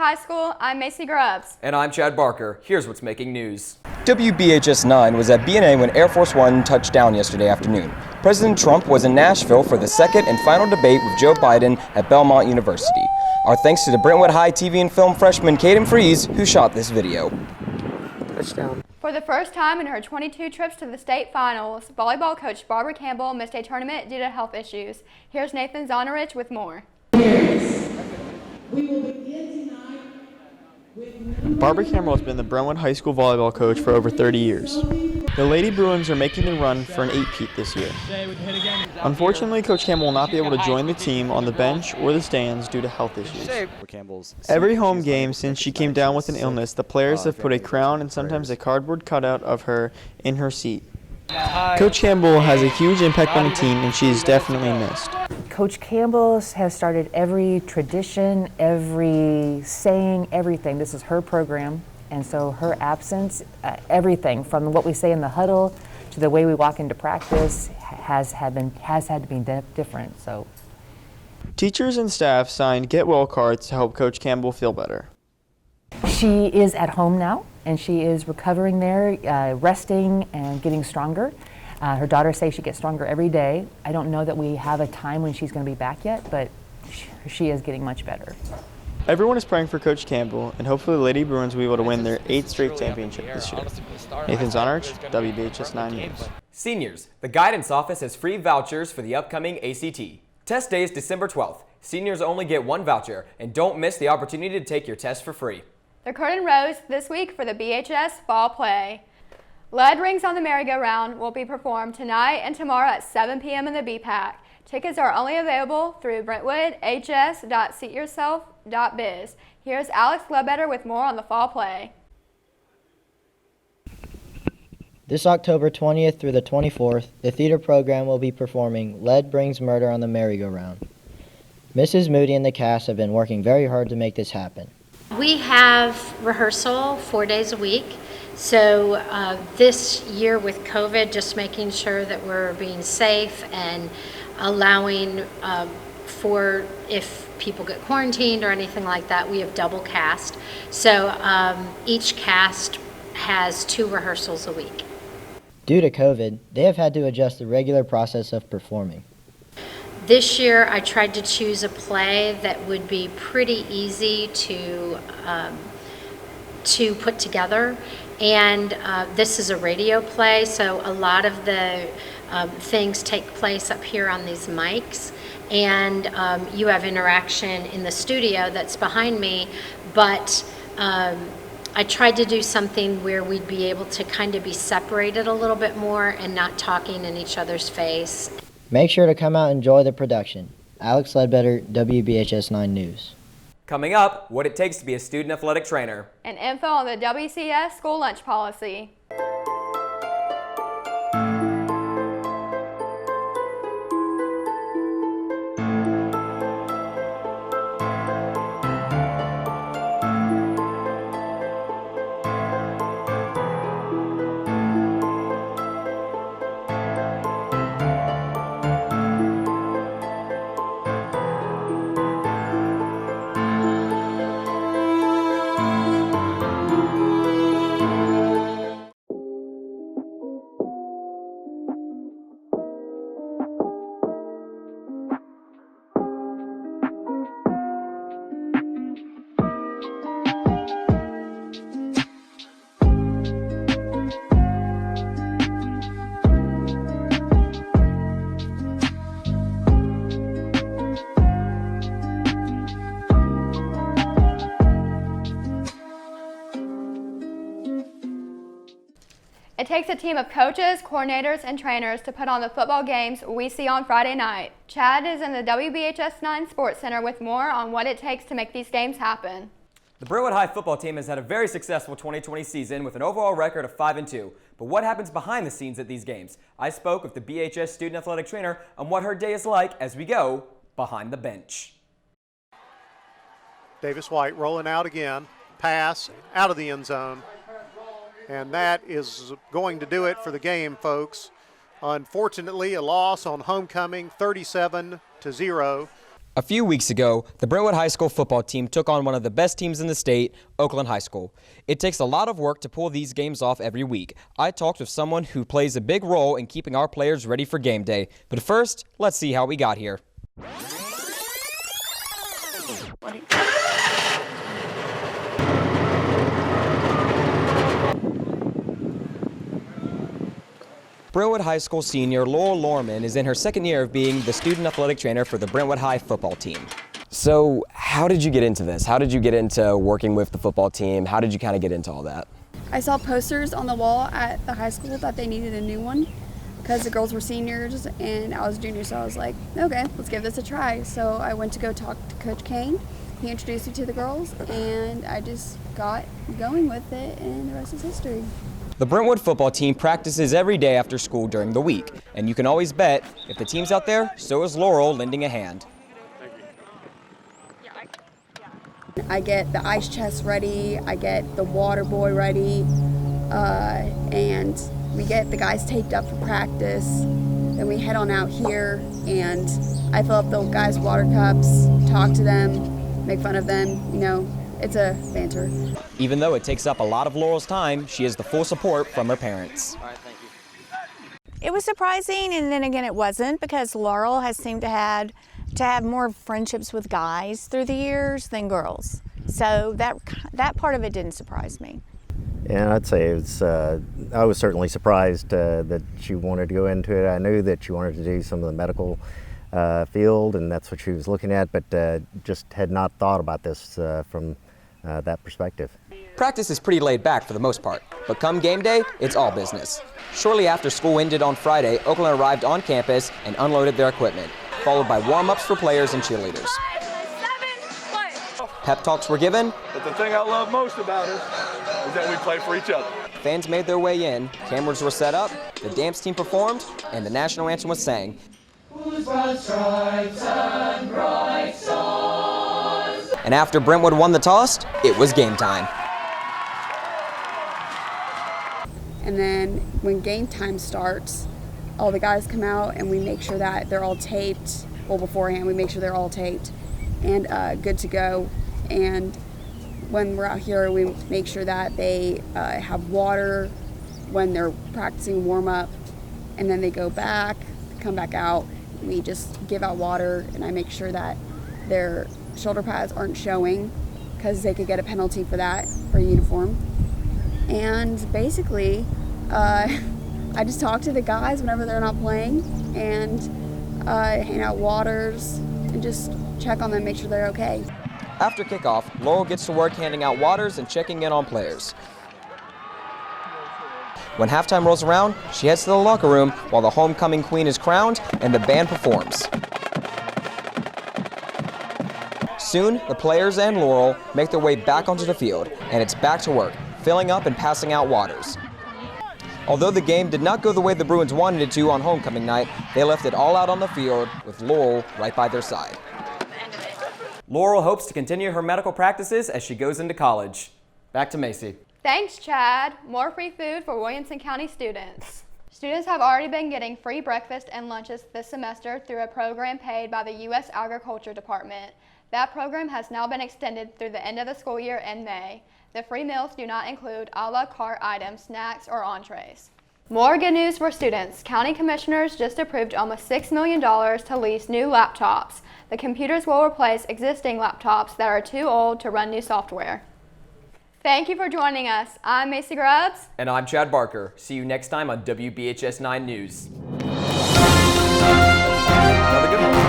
High School, I'm Macy Grubbs. And I'm Chad Barker. Here's what's making news. WBHS 9 was at BNA when Air Force One touched down yesterday afternoon. President Trump was in Nashville for the second and final debate with Joe Biden at Belmont University. Our thanks to the Brentwood High TV and film freshman Caden Freeze, who shot this video. Touchdown. For the first time in her 22 trips to the state finals, volleyball coach Barbara Campbell missed a tournament due to health issues. Here's Nathan Zonarich with more. Barbara Campbell has been the Brentwood High School volleyball coach for over 30 years. The Lady Bruins are making the run for an 8-peat this year. Unfortunately, Coach Campbell will not be able to join the team on the bench or the stands due to health issues. Every home game since she came down with an illness, the players have put a crown and sometimes a cardboard cutout of her in her seat. Coach Campbell has a huge impact on the team, and she is definitely missed. Coach Campbell has started every tradition, every saying, everything. This is her program, and so her absence, everything from what we say in the huddle to the way we walk into practice has had to be different. So, teachers and staff signed get well cards to help Coach Campbell feel better. She is at home now, and she is recovering there, resting and getting stronger. Her daughter says she gets stronger every day. I don't know that we have a time when she's going to be back yet, but she is getting much better. Everyone is praying for Coach Campbell, and hopefully the Lady Bruins will be able to win their 8th straight championship this year. Nathan Zonarich, WBHS 9 News. Seniors, the guidance office has free vouchers for the upcoming ACT. Test day is December 12th. Seniors only get one voucher, and don't miss the opportunity to take your test for free. The curtain rose this week for the BHS Fall Play. Lead Rings on the Merry-Go-Round will be performed tonight and tomorrow at 7 p.m. in the BPAC. Tickets are only available through brentwoodhs.seatyourself.biz. Here's Alex Ledbetter with more on the Fall Play. This October 20th through the 24th, the theater program will be performing Lead Brings Murder on the Merry-Go-Round. Mrs. Moody and the cast have been working very hard to make this happen. We have rehearsal 4 days a week. So this year with COVID, just making sure that we're being safe and allowing for if people get quarantined or anything like that, we have double cast. So each cast has 2 rehearsals a week. Due to COVID, they have had to adjust the regular process of performing. This year I tried to choose a play that would be pretty easy to put together. And this is a radio play, so a lot of the things take place up here on these mics, and you have interaction in the studio that's behind me, but I tried to do something where we'd be able to kind of be separated a little bit more and not talking in each other's face. Make sure to come out and enjoy the production. Alex Ledbetter, WBHS 9 News. Coming up, what it takes to be a student athletic trainer. And info on the WCS school lunch policy. It takes a team of coaches, coordinators, and trainers to put on the football games we see on Friday night. Chad is in the WBHS 9 Sports Center with more on what it takes to make these games happen. The Brentwood High football team has had a very successful 2020 season with an overall record of 5-2. But what happens behind the scenes at these games? I spoke with the BHS student athletic trainer on what her day is like as we go behind the bench. Davis White rolling out again, pass out of the end zone. And that is going to do it for the game, folks. Unfortunately, a loss on homecoming, 37-0. A few weeks ago, the Brentwood High School football team took on one of the best teams in the state, Oakland High School. It takes a lot of work to pull these games off every week. I talked with someone who plays a big role in keeping our players ready for game day. But first, let's see how we got here. Brentwood High School senior Laurel Lorman is in her second year of being the student athletic trainer for the Brentwood High football team. So how did you get into this? How did you get into working with the football team? How did you kind of get into all that? I saw posters on the wall at the high school that they needed a new one because the girls were seniors and I was junior, so I was like, okay, let's give this a try. So I went to go talk to Coach Kane. He introduced me to the girls and I just got going with it and the rest is history. The Brentwood football team practices every day after school during the week, and you can always bet if the team's out there, so is Laurel lending a hand. I get the ice chest ready, I get the water boy ready, and we get the guys taped up for practice. Then we head on out here and I fill up the guys' water cups, talk to them, make fun of them, you know, it's a banter. Even though it takes up a lot of Laurel's time, she has the full support from her parents. All right, thank you. It was surprising, and then again it wasn't, because Laurel has seemed to have more friendships with guys through the years than girls. So that part of it didn't surprise me. And I'd say I was certainly surprised that she wanted to go into it. I knew that she wanted to do some of the medical field, and that's what she was looking at, but just had not thought about this from that perspective. Practice is pretty laid back for the most part, but come game day, it's all business. Shortly after school ended on Friday, Oakland arrived on campus and unloaded their equipment, followed by warm-ups for players and cheerleaders. Pep talks were given. But the thing I love most about it is that we play for each other. Fans made their way in, cameras were set up, the dance team performed, and the national anthem was sang. And after Brentwood won the toss, it was game time. And then when game time starts, all the guys come out and we make sure that they're all taped. Well, beforehand, we make sure they're all taped and good to go. And when we're out here, we make sure that they have water when they're practicing warm-up. And then they go back, come back out. We just give out water, and I make sure that their shoulder pads aren't showing because they could get a penalty for that, for uniform. And basically, I just talk to the guys whenever they're not playing and hand out waters and just check on them, make sure they're okay. After kickoff, Laurel gets to work handing out waters and checking in on players. When halftime rolls around, she heads to the locker room while the homecoming queen is crowned and the band performs. Soon, the players and Laurel make their way back onto the field, and it's back to work, filling up and passing out waters. Although the game did not go the way the Bruins wanted it to on homecoming night, they left it all out on the field with Laurel right by their side. Laurel hopes to continue her medical practices as she goes into college. Back to Macy. Thanks, Chad. More free food for Williamson County students. Students have already been getting free breakfast and lunches this semester through a program paid by the U.S. Agriculture Department. That program has now been extended through the end of the school year in May. The free meals do not include a la carte items, snacks, or entrees. More good news for students. County commissioners just approved almost $6 million to lease new laptops. The computers will replace existing laptops that are too old to run new software. Thank you for joining us. I'm Macy Grubbs. And I'm Chad Barker. See you next time on WBHS 9 News. Another good one.